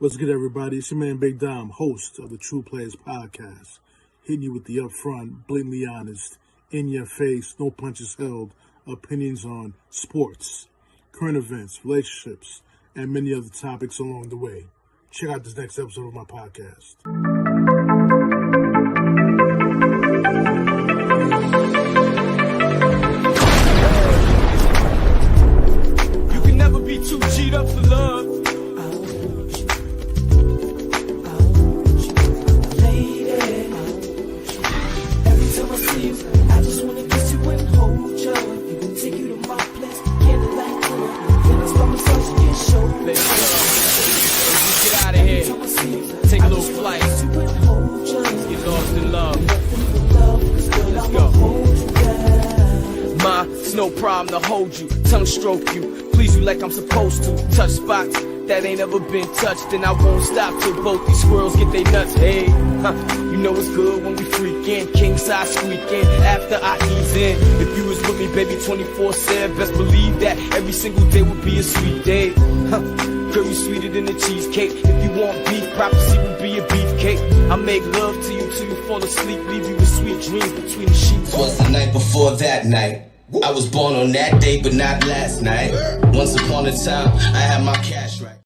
What's good, everybody? It's your man Big Dom, host of the TruPlayaz podcast, hitting you with the upfront, blatantly honest, in your face, no punches held opinions on sports, current events, relationships, and many other topics along the way. Check out this next episode of my podcast. You can never be too G'd up for love. Take a little flight. Get lost in love. Let's go. Ma, it's no problem to hold you, tongue stroke you, please you like I'm supposed to. Touch spots that ain't ever been touched, and I won't stop till both these squirrels get they nuts. Hey, you know it's good when we freakin', king size squeaking after I ease in. If you was with me, baby, 24/7, best believe that every single day would be a sweet day. Girl, you sweeter than a cheesecake. If you want beef, prophecy would be a beefcake. I make love to you till you fall asleep, leave you with sweet dreams between the sheets. Was the night before that night. I was born on that day, but not last night. Once upon a time, I had my cash right.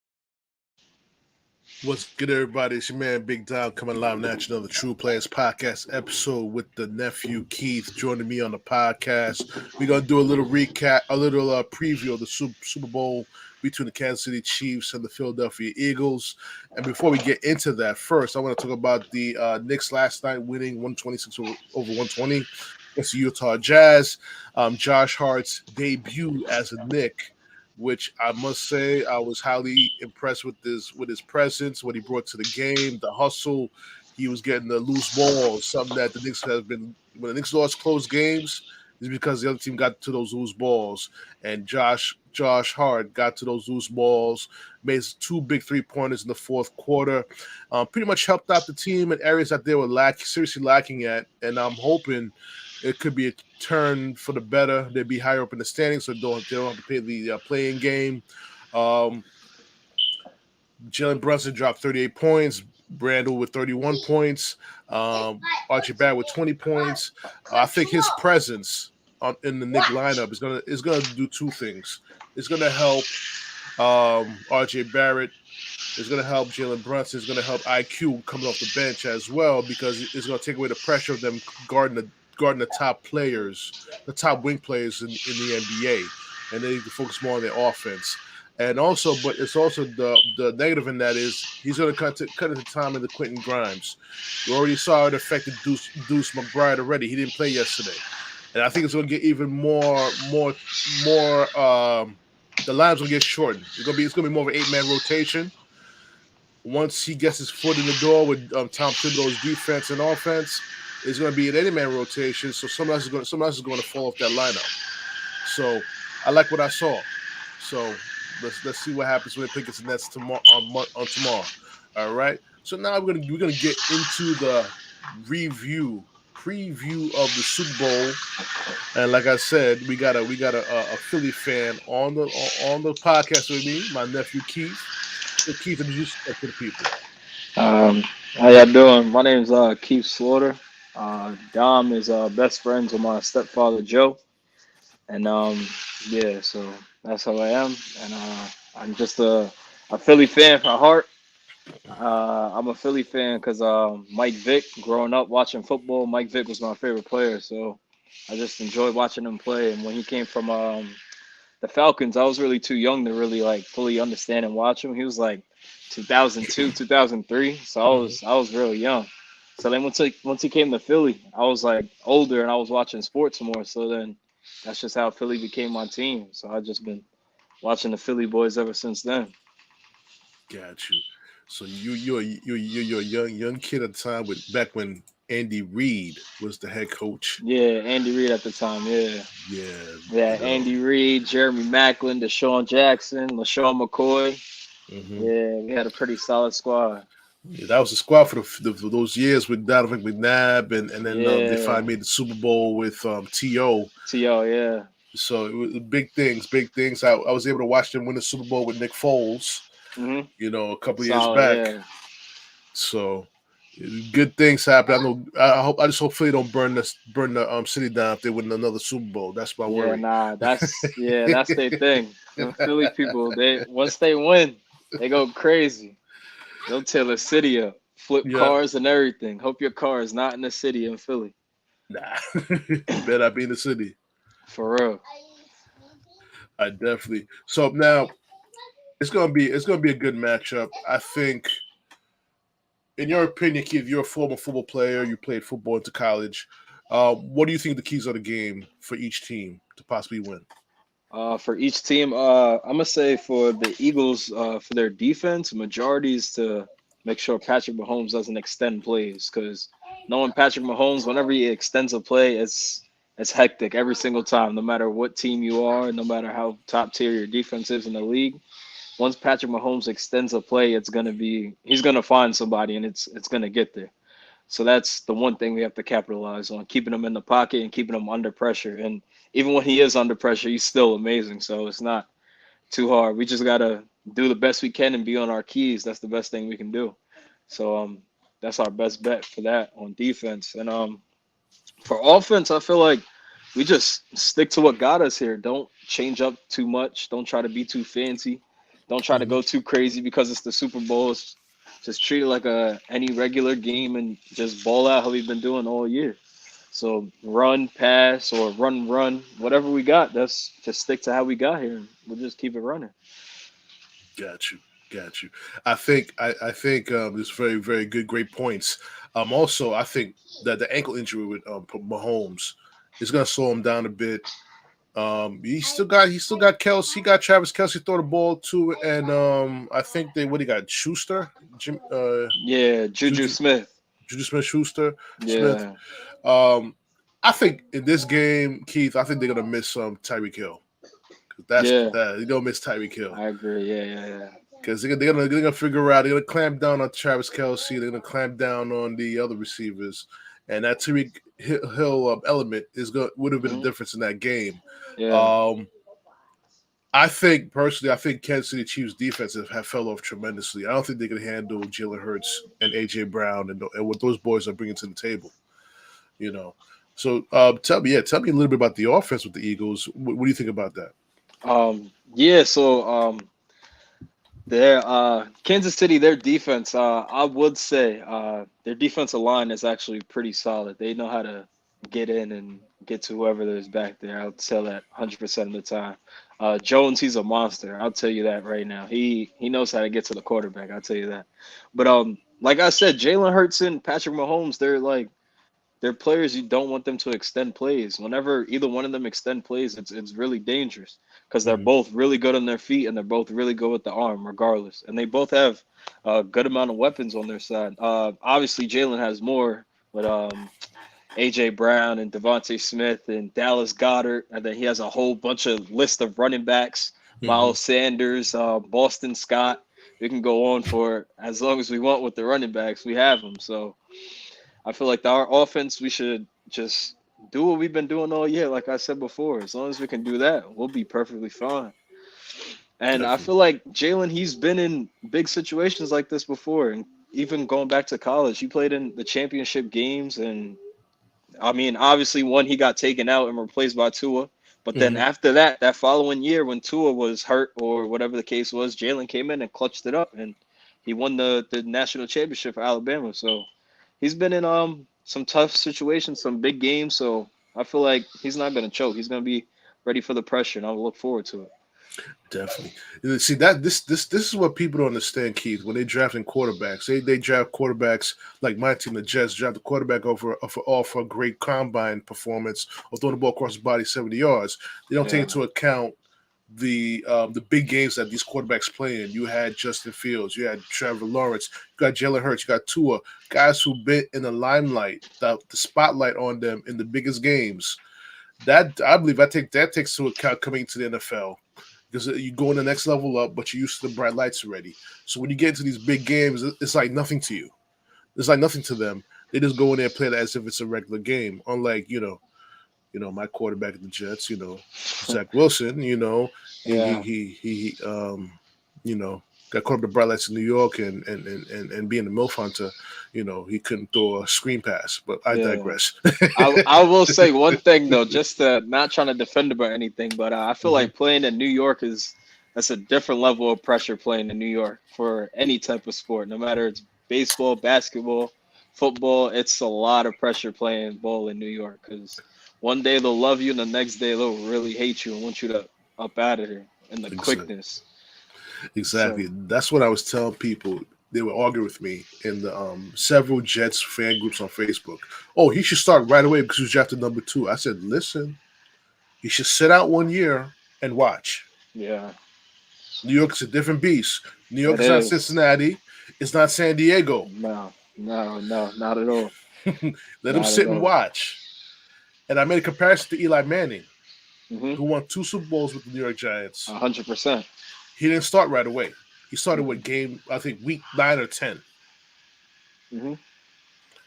What's good, everybody? It's your man Big Dom coming live now to another TruPlayaz podcast episode with the nephew Keith joining me on the podcast. We're gonna do a little recap, a little preview of the Super Bowl between the Kansas City Chiefs and the Philadelphia Eagles. And before we get into that, first I want to talk about the Knicks last night winning 126 over 120 against the Utah Jazz. Josh Hart's debut as a Knick, which I must say I was highly impressed with his presence, what he brought to the game, the hustle. He was getting the loose balls, something that the Knicks have been when the Knicks lost close games is because the other team got to those loose balls. And Josh Hart got to those loose balls, made 2 big 3-pointers in the fourth quarter, pretty much helped out the team in areas that they were seriously lacking at. And I'm hoping it could be a turn for the better. They'd be higher up in the standings, so they don't have to pay the playing game. Jalen Brunson dropped 38 points. Brandel with 31 points. Archie Barrett with 20 points. I think his presence in the Knick lineup is gonna do 2 things. It's gonna help RJ Barrett. It's going to help Jalen Brunson. It's going to help IQ coming off the bench as well, because it's going to take away the pressure of them guarding the top players, the top wing players in the NBA, and they need to focus more on their offense. And also, but it's also the negative in that is he's going to cut into time into Quentin Grimes. You already saw it affected Deuce McBride already. He didn't play yesterday, and I think it's going to get even more. The line's going to get shortened. It's going to be more of an 8-man rotation. Once he gets his foot in the door with Tom Thibodeau's defense and offense, it's going to be an 80-man rotation. So someone else is going to fall off that lineup. So I like what I saw. So let's see what happens when they pick the Nets tomorrow on tomorrow. All right. So now we're gonna get into the preview of the Super Bowl. And like I said, we got a Philly fan on the podcast with me, my nephew Keith. So Keith, introduce yourself to the people. How y'all doing? My name's Keith Slaughter. Dom is best friends with my stepfather Joe, and yeah, so that's how I am. And I'm just a Philly fan at heart. I'm a Philly fan because Mike Vick. Growing up watching football, Mike Vick was my favorite player, so I just enjoyed watching him play. And when he came from the Falcons, I was really too young to really like fully understand and watch him. He was like 2002, 2003, so I was really young. So then once he came to Philly, I was like older and I was watching sports more. So then that's just how Philly became my team. So I've just been watching the Philly boys ever since then. Got you. So you're a young kid at the time back when Andy Reid was the head coach. Yeah, Andy Reid at the time. Yeah. Andy Reid, Jeremy Maclin, Deshaun Jackson, LaShawn McCoy. Mm-hmm. Yeah, we had a pretty solid squad. Yeah, that was the squad for those years with Donovan McNabb, and then they finally made the Super Bowl with T.O. T.O., yeah. So it was big things. I was able to watch them win the Super Bowl with Nick Foles. a couple of years Solid, back. yeah. So good things happen. I know. I just hope Philly don't burn the city down if they win another Super Bowl. That's my Yeah, worry. nah, that's their thing. The Philly people, they once they win, they go crazy. They'll tear the city up, flip Yeah. cars and everything. Hope your car is not in the city in Philly. Nah. You better not be in the city. For real. I definitely. So now it's gonna be a good matchup. I think. In your opinion, Keith, you're a former football player. You played football into college. What do you think the keys of the game for each team to possibly win? For each team, I'm gonna say for the Eagles, for their defense, majority is to make sure Patrick Mahomes doesn't extend plays because knowing Patrick Mahomes, whenever he extends a play, it's hectic every single time, no matter what team you are, no matter how top tier your defense is in the league. Once Patrick Mahomes extends a play, he's gonna find somebody and it's gonna get there. So that's the one thing we have to capitalize on, keeping him in the pocket and keeping him under pressure. And even when he is under pressure, he's still amazing. So it's not too hard. We just gotta do the best we can and be on our keys. That's the best thing we can do. So that's our best bet for that on defense. And for offense, I feel like we just stick to what got us here. Don't change up too much. Don't try to be too fancy. Don't try to Mhm. go too crazy because it's the Super Bowl. Just treat it like any regular game and just ball out how we've been doing all year. So run, pass, or run, whatever we got. That's just stick to how we got here. And we'll just keep it running. Got you. Got you. I think there's very, very good, great points. Also, I think that the ankle injury with Mahomes is going to slow him down a bit. He still got Kelsey. He got Travis Kelsey throw the ball to, and I think they what he got Schuster, Yeah, Juju Juju Smith. Juju Smith Schuster Smith. Yeah, Um, I think in this game, Keith, I think they're gonna miss Tyreek Hill. yeah, They're gonna miss Tyreek Hill I agree. Yeah. because they're gonna figure out they're gonna clamp down on Travis Kelsey. They're gonna clamp down on the other receivers, and that Tyreek Hill element would have been the Mhm. difference in that game. Yeah, Um, I think personally, I think Kansas City Chiefs defense have fell off tremendously. I don't think they can handle Jalen Hurts and AJ Brown and what those boys are bringing to the table. You know, so tell me a little bit about the offense with the Eagles. What do you think about that? yeah. So their Kansas City, their defense, I would say their defensive line is actually pretty solid. They know how to get in and get to whoever there's back there. I'll tell that 100% of the time. Jones, he's a monster. I'll tell you that right now. He knows how to get to the quarterback. I'll tell you that. But like I said, Jalen Hurts and Patrick Mahomes, they're players you don't want them to extend plays. Whenever either one of them extend plays, it's really dangerous because they're Mm-hmm. both really good on their feet and they're both really good with the arm, regardless. And they both have a good amount of weapons on their side. Obviously, Jalen has more, but AJ Brown and Devontae Smith and Dallas Goddard, and then he has a whole bunch of list of running backs. Mm-hmm. Miles Sanders, Boston Scott. We can go on for as long as we want with the running backs. We have them, so. I feel like our offense, we should just do what we've been doing all year. Like I said before, as long as we can do that, we'll be perfectly fine. And I feel Definitely. like Jalen, he's been in big situations like this before. And even going back to college, he played in the championship games. And I mean, obviously, one, he got taken out and replaced by Tua. But then Mm-hmm. after that, that following year, when Tua was hurt or whatever the case was, Jalen came in and clutched it up. And he won the national championship for Alabama. So he's been in some tough situations, some big games. So I feel like he's not gonna choke. He's gonna be ready for the pressure, and I'll look forward to it. Definitely. See that this is what people don't understand, Keith. When they drafting quarterbacks, they draft quarterbacks like my team, the Jets, draft the quarterback for a great combine performance or throwing the ball across the body 70 yards. They don't take Yeah, into account the big games that these quarterbacks play in. You had Justin Fields, you had Trevor Lawrence, you got Jalen Hurts, you got Tua, guys who've been in the limelight, the spotlight on them in the biggest games. That I believe that takes into account coming to the NFL because you go in the next level up, but you're used to the bright lights already. So when you get into these big games, it's like nothing to you. It's like nothing to them. They just go in there and play it as if it's a regular game. Unlike my quarterback at the Jets, Zach Wilson, yeah, he you know got caught up the bright lights in New York and being a MILF hunter, he couldn't throw a screen pass. But I digress. I will say one thing though, just to not trying to defend him or anything, but I feel like playing in New York that's a different level of pressure playing in New York for any type of sport, no matter it's baseball, basketball, football. It's a lot of pressure playing ball in New York because one day they'll love you and the next day they'll really hate you and want you to up out of there and the quickness. Exactly. So, that's what I was telling people. They would argue with me in the several Jets fan groups on Facebook. Oh, he should start right away because he was drafted number 2. I said, listen, he should sit out 1 year and watch. Yeah. New York's a different beast. New York is not Cincinnati. It's not San Diego. No, not at all. Let him sit and watch. And I made a comparison to Eli Manning, who won 2 Super Bowls with the New York Giants. 100%. He didn't start right away. He started with week 9 or 10.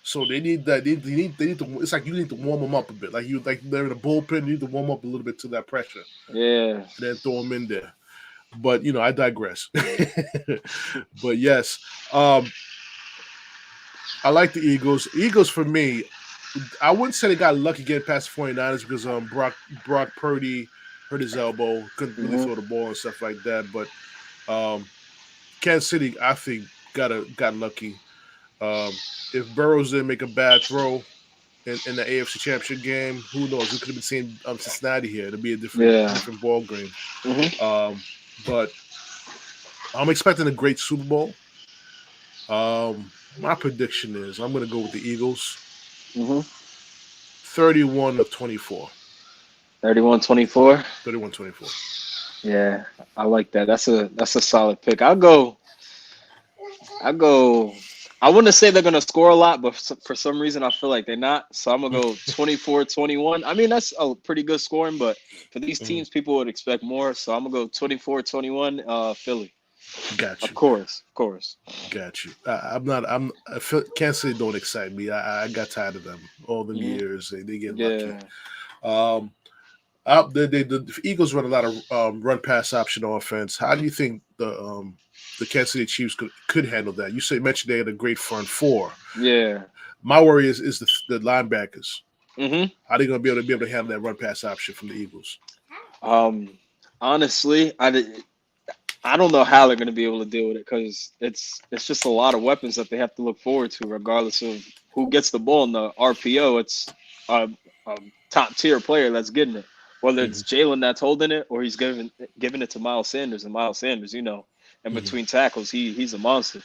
So they need that. They need to. It's like you need to warm them up a bit. Like they're in the bullpen. You need to warm up a little bit to that pressure. Yeah. And then throw them in there. But I digress. But yes, I like the Eagles. Eagles for me, I wouldn't say they got lucky getting past the 49ers because Brock Purdy hurt his elbow, couldn't really throw the ball and stuff like that. But Kansas City, I think, got lucky. If Burrows didn't make a bad throw in the AFC Championship game, who knows? We could have been seeing Cincinnati here. It'd be a different ball game. But I'm expecting a great Super Bowl. My prediction is I'm going to go with the Eagles. 31-24. 31-24? 31-24. Yeah, I like that. That's a solid pick. I'll go. I wouldn't say they're going to score a lot, but for some reason I feel like they're not. So I'm going to go 24-21. I mean, that's a pretty good scoring, but for these teams, people would expect more. So I'm going to go 24-21 Philly. Got you. Of course. Got you. Kansas City don't excite me. I got tired of them all the years. They get lucky. The Eagles run a lot of run pass option offense. How do you think the Kansas City Chiefs could handle that? You mentioned they had a great front 4. Yeah. My worry is the linebackers. How are they going to be able to handle that run pass option from the Eagles? Honestly, I don't know how they're going to be able to deal with it because it's just a lot of weapons that they have to look forward to, regardless of who gets the ball in the RPO. It's a top tier player that's getting it, whether it's Jalen that's holding it or he's giving it to Miles Sanders. And Miles Sanders, in between tackles, he's a monster.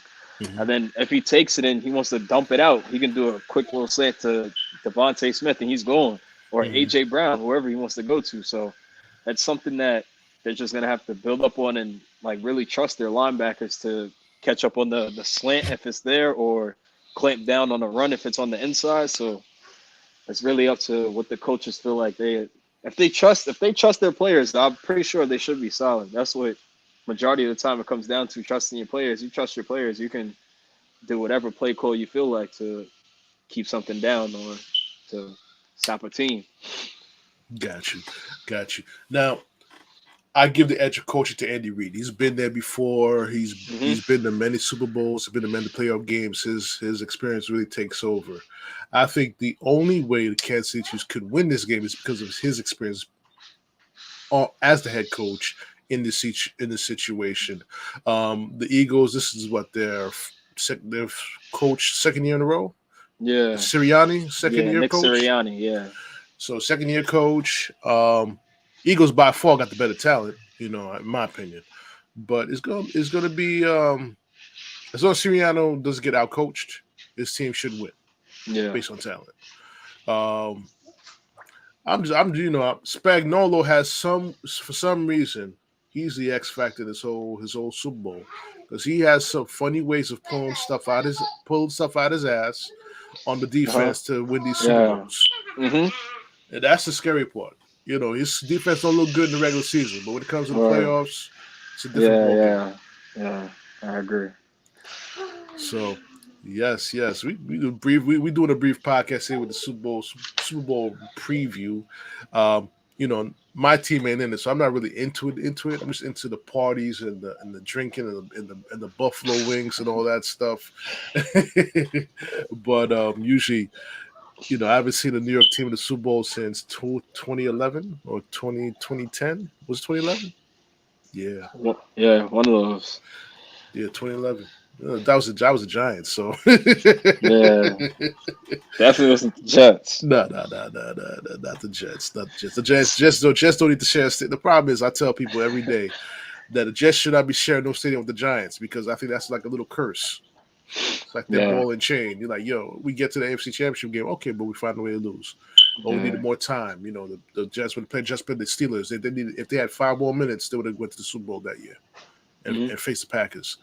And then if he takes it and he wants to dump it out, he can do a quick little slant to Devontae Smith and he's going, or AJ Brown, whoever he wants to go to. So that's something that they're just gonna have to build up on and really trust their linebackers to catch up on the slant if it's there, or clamp down on the run if it's on the inside. So it's really up to what the coaches feel like if they trust their players. I'm pretty sure they should be solid. That's what majority of the time it comes down to, trusting your players. You trust your players, you can do whatever play call you feel like to keep something down or to stop a team. Got you. Now, I give the edge of coaching to Andy Reid. He's been there before. He's been to many Super Bowls. He's been to many playoff games. His experience really takes over. I think the only way the Kansas City Chiefs could win this game is because of his experience as the head coach in this situation. The Eagles, this is what their coach second year in a row. Yeah, Sirianni, second year Nick coach. Sirianni, yeah. So second year coach. Eagles by far got the better talent, in my opinion. But it's going to be as long as Sirianni doesn't get outcoached, this team should win. Yeah, based on talent. Spagnuolo has for some reason he's the X factor in his whole Super Bowl, because he has some funny ways of pulling stuff out his ass on the defense to win these Super Bowls. And that's the scary part. His defense don't look good in the regular season, but when it comes to the playoffs, it's a different ballgame. Yeah, I agree. So, yes, we do brief. We doing a brief podcast here with the Super Bowl preview. my team ain't in it, so I'm not really into it. I'm just into the parties and the drinking and the buffalo wings and all that stuff. But usually, I haven't seen the New York team in the Super Bowl since 2011 or 2010. Was it 2011? Yeah, Yeah, one of those. yeah, 2011. That was a Giants. So Yeah, definitely wasn't the Jets. no, not the Jets. Not the Jets. The Jets don't need to share a stadium. The problem is, I tell people every day that the Jets should not be sharing no stadium with the Giants because I think that's like a little curse. It's like that Yeah. ball and chain. You're like, yo, we get to the AFC Championship game, okay, but we find a way to lose. Or we Yeah. needed more time. The Jets would play the Steelers. They needed, if they had 5 more minutes, they would have went to the Super Bowl that year and faced the Packers.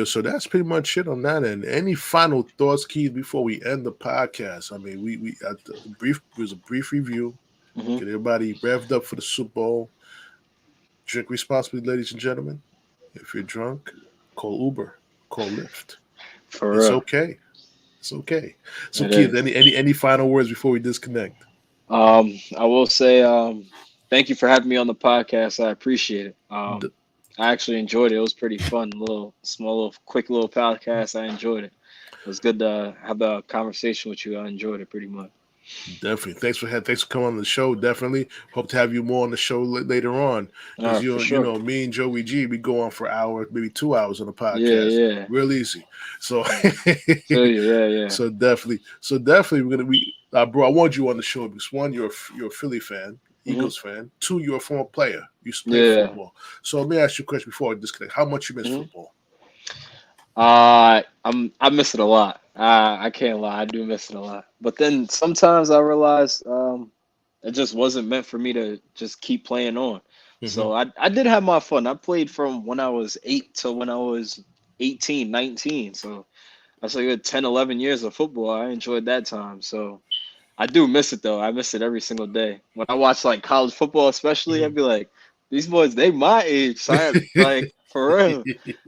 So that's pretty much it on that end. Any final thoughts, Keith, before we end the podcast? I mean, we it was a brief review. Get everybody revved up for the Super Bowl. Drink responsibly, ladies and gentlemen. If you're drunk, call Uber, call Lyft. For It's real. okay. It's okay. So, It Keith, is. any final words before we disconnect? I will say thank you for having me on the podcast. I appreciate it. D- I actually enjoyed it. It was pretty fun. Quick little podcast. I enjoyed it. It was good to have the conversation with you. I enjoyed it pretty much. Definitely. Thanks for coming on the show. Definitely hope to have you more on the show later on All because right, for sure. me and JoeyG, we go on for an hour, maybe 2 hours on the Yeah, podcast, yeah. real easy. So, Feel you. Yeah. so definitely, bro. I want you on the show because one, you're a Philly fan, Eagles fan. 2, you're a former player. You used to play Yeah. football. So let me ask you a question before I disconnect. How much you miss football? I miss it a lot. I can't lie, I do miss it a lot. But then sometimes I realize it just wasn't meant for me to just keep playing on. So I did have my fun. I played from when I was 8 to when I was 18, 19. So that's like a good 10, 11 years of football. I enjoyed that time. So I do miss it though. I miss it every single day. When I watch like college football, especially, I'd be like, these boys, they my age. So like for real,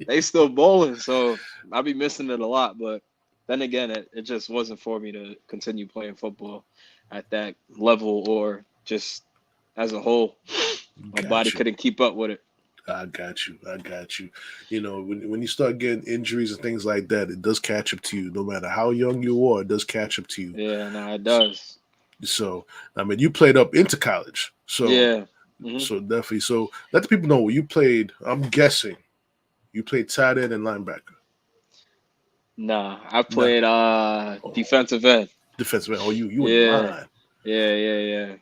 they still bowling. So I'll be missing it a lot. But then again, it just wasn't for me to continue playing football at that level or just as a whole. My body couldn't keep up with it. I got you. When you start getting injuries and things like that, it does catch up to you. No matter how young you are, it does catch up to you. Yeah, no, it does. So, I mean, you played up into college. So, yeah. So definitely. So let the people know what you played. I'm guessing you played tight end and linebacker. Nah, I played defensive end. Defensive end. Oh, you in the line. Yeah.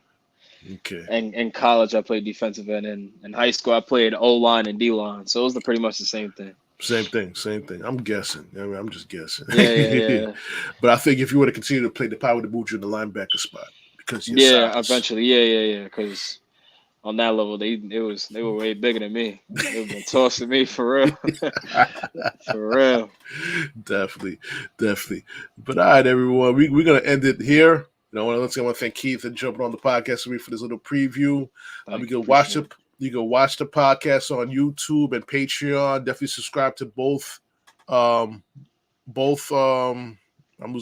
Okay. And in college, I played defensive end. And in high school, I played O-line and D-line. So it was pretty much the same thing. Same thing. I'm guessing. I'm just guessing. Yeah. But I think if you were to continue to play, they probably would have moved you in the linebacker spot because eventually. Yeah. Because on that level, they were way bigger than me. They were tossing me for real. For real. Definitely. But all right, everyone, we're gonna end it here. I want to thank Keith for jumping on the podcast with me for this little preview. You can watch the podcast on YouTube and Patreon. Definitely subscribe to both. I'm losing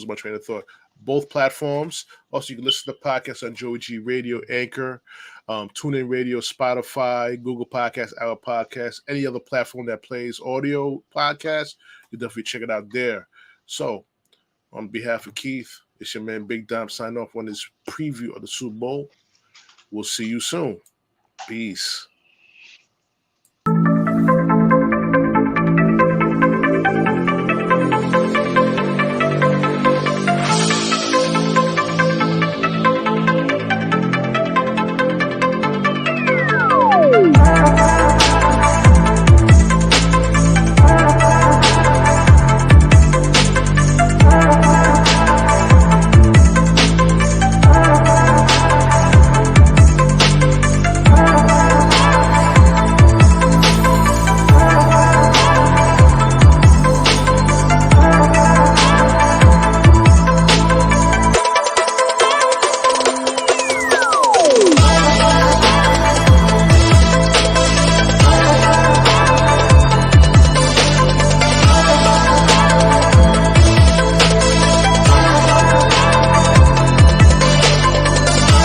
my train of thought. Both platforms. Also, you can listen to the podcast on JoeyG Radio, Anchor, TuneIn Radio, Spotify, Google Podcasts, our Podcasts, any other platform that plays audio podcasts. You definitely check it out there. So, on behalf of Keith, it's your man Big Dom signing off on this preview of the Super Bowl. We'll see you soon. Peace.